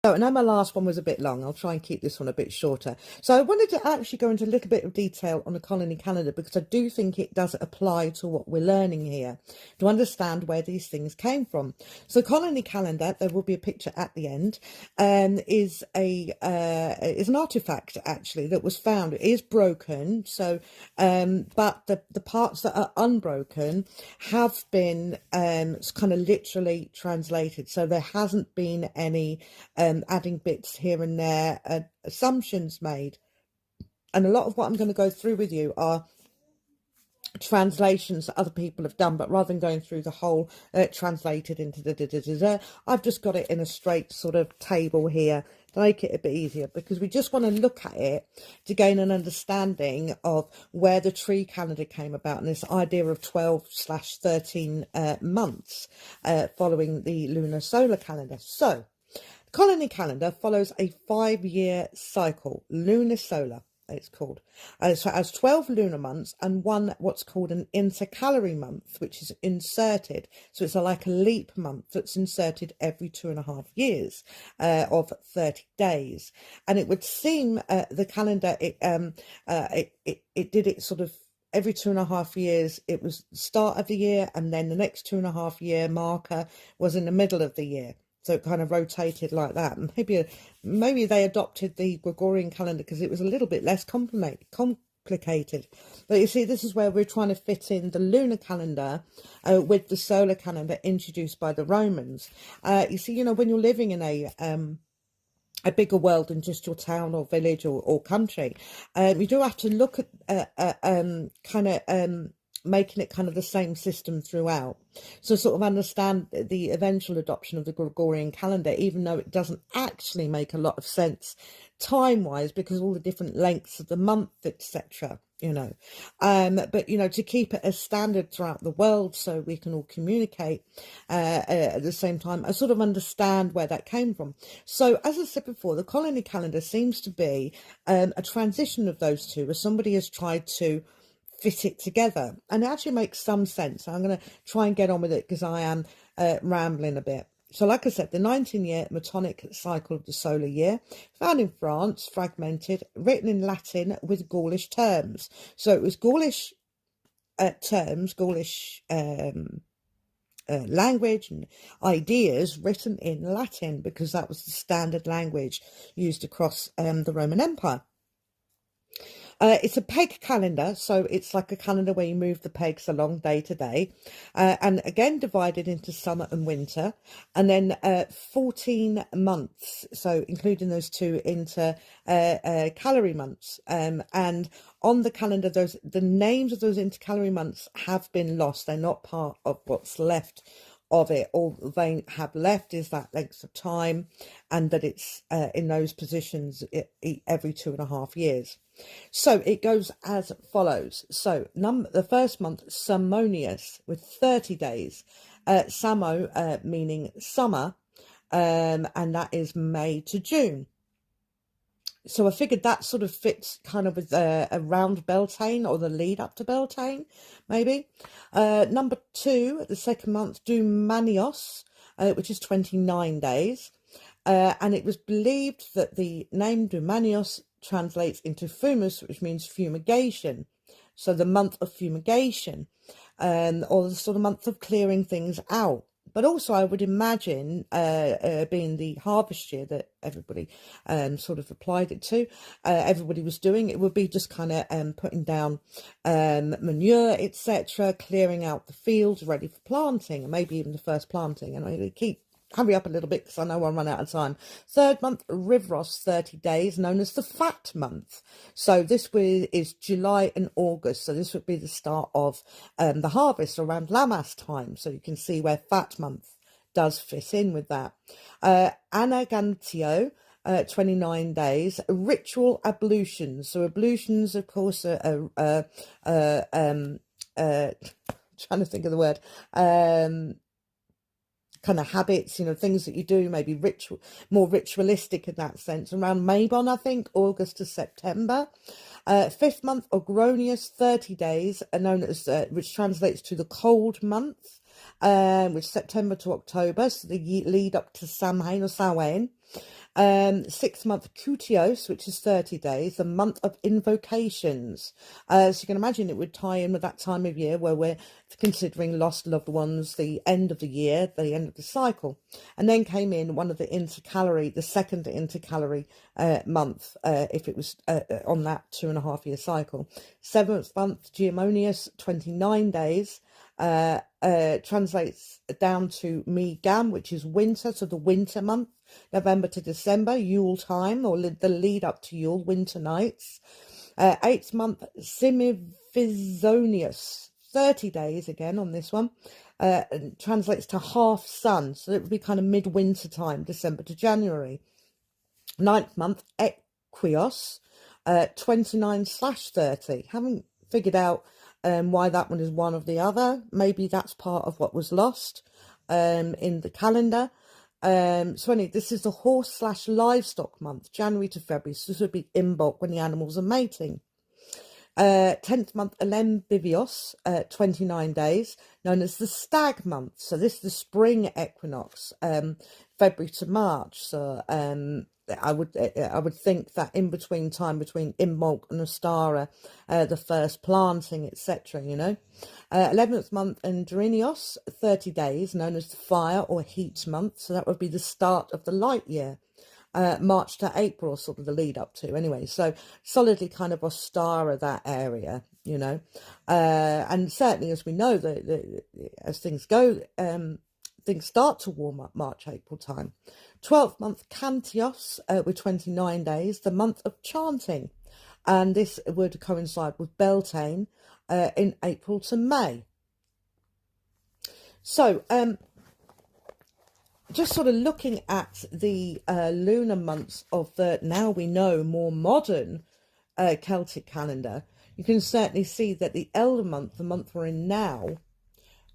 So, I know my last one was a bit long. I'll try and keep this one a bit shorter. So I wanted to actually go into a little bit of detail on the colony calendar because I do think it does apply to what we're learning here to understand where these things came from. So colony calendar, there will be a picture at the end, is an artifact actually that was found. It is broken, so but the parts that are unbroken have been kind of literally translated. So there hasn't been any adding bits here and there, assumptions made. And a lot of what I'm going to go through with you are translations that other people have done, but rather than going through the whole translated into I've just got it in a straight sort of table here to make it a bit easier, because we just want to look at it to gain an understanding of where the tree calendar came about, and this idea of 12/13 months following the lunar solar calendar. So colony calendar follows a 5-year cycle, lunar solar, it's called. So it has 12 lunar months and one what's called an intercalary month, which is inserted. So it's like a leap month that's inserted every 2.5 years of 30 days. And it would seem the calendar, it did it sort of every 2.5 years. It was the start of the year, and then the next 2.5 year marker was in the middle of the year. So it kind of rotated like that. And maybe they adopted the Gregorian calendar because it was a little bit less complicated. But you see, this is where we're trying to fit in the lunar calendar with the solar calendar introduced by the Romans. You see, you know, when you're living in a bigger world than just your town or village or country, you do have to look at kind of making it kind of the same system throughout. So sort of understand the eventual adoption of the Gregorian calendar, even though it doesn't actually make a lot of sense time-wise because all the different lengths of the month, etc., you know. But, you know, to keep it as standard throughout the world so we can all communicate at the same time, I sort of understand where that came from. So, as I said before, the colony calendar seems to be a transition of those two, where somebody has tried to fit it together, and it actually makes some sense. I'm going to try and get on with it because I am rambling a bit. So like I said, the 19-year Metonic cycle of the solar year, found in France, fragmented, written in Latin with Gaulish terms. So it was Gaulish terms, Gaulish language and ideas written in Latin, because that was the standard language used across the Roman Empire. It's a peg calendar, so it's like a calendar where you move the pegs along day to day, and again divided into summer and winter, and then 14 months, so including those two intercalary months. And on the calendar, the names of those intercalary months have been lost. They're not part of what's left of it. All they have left is that length of time, and that it's in those positions every 2.5 years. So it goes as follows. So the first month, Samonius, with 30 days. Samo meaning summer, and that is May to June. So I figured that sort of fits kind of with around Beltane, or the lead up to Beltane, maybe. Number 2, the second month, Dumanios, which is 29 days. And it was believed that the name Dumanios translates into fumus, which means fumigation. So the month of fumigation, or the sort of month of clearing things out. But also I would imagine, being the harvest year that everybody sort of applied it to, everybody was doing, it would be just kind of putting down manure, etc., clearing out the fields ready for planting, and maybe even the first planting. And I hurry up a little bit because I know I'll run out of time. Third month, Rivros, 30 days, known as the fat month. So this is July and August. So this would be the start of the harvest around Lammas time. So you can see where fat month does fit in with that. Anagantio, 29 days, ritual ablutions. So ablutions, of course, trying to think of the word, kind of habits, you know, things that you do, maybe more ritualistic in that sense, around Mabon, I think, August to September. Fifth month, Ogronius, 30 days, are known as, which translates to the cold month, which is September to October, so the lead up to Samhain or Samhain. 6-month Cutios, which is 30 days, the month of invocations. So you can imagine it would tie in with that time of year where we're considering lost loved ones, the end of the year, the end of the cycle. And then came in one of the intercalary, the second intercalary month, if it was on that 2.5-year cycle. 7th month, Geomonius, 29 days. Translates down to Megam, which is winter, so the winter month, November to December, Yule time, or the lead up to Yule, winter nights. 8th month, Simivizonius, 30 days again on this one, translates to half sun, so it would be kind of midwinter time, December to January. 9th month, Equios, 29/30. Haven't figured out why that one is one of the other. Maybe that's part of what was lost in the calendar. So anyway, this is the horse/livestock month, January to February. So this would be Imbolc, when the animals are mating. 10th month, Elenbivios, 29 days, known as the stag month. So this is the spring equinox, February to March. So I would think that in between time between Imbolc and Ostara, the first planting, etc. 11th month, Andrinios, 30 days, known as the fire or heat month. So that would be the start of the light year. March to April, sort of the lead up to, anyway. So solidly kind of Ostara, that area, and certainly, as we know, as things go, things start to warm up March, April time. 12th month, Cantios, with 29 days, the month of chanting, and this would coincide with Beltane in April to May. So just sort of looking at the lunar months of the, now we know, more modern Celtic calendar, you can certainly see that the elder month, the month we're in now,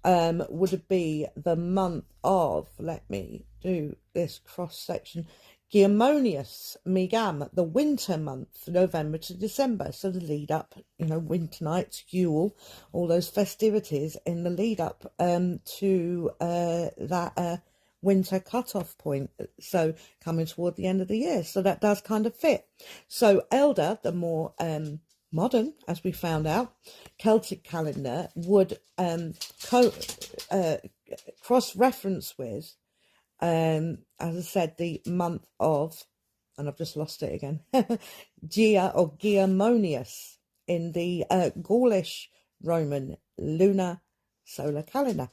would be the month of, let me do this cross section, Geomonius, Megam, the winter month, November to December. So the lead up, winter nights, Yule, all those festivities in the lead up to that winter cutoff point, so coming toward the end of the year. So that does kind of fit. So elder, the more modern, as we found out, Celtic calendar would cross-reference with, as I said, the month of, and I've just lost it again, Gia or Geomonius in the Gaulish Roman lunar solar calendar.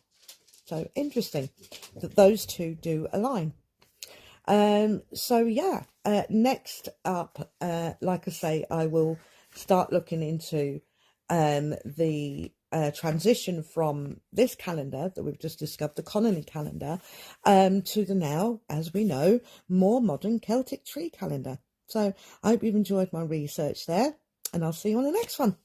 So interesting that those two do align. So yeah, next up, like I say, I will start looking into the transition from this calendar that we've just discovered, the coligny calendar, to the now, as we know, more modern Celtic tree calendar. So I hope you've enjoyed my research there, and I'll see you on the next one.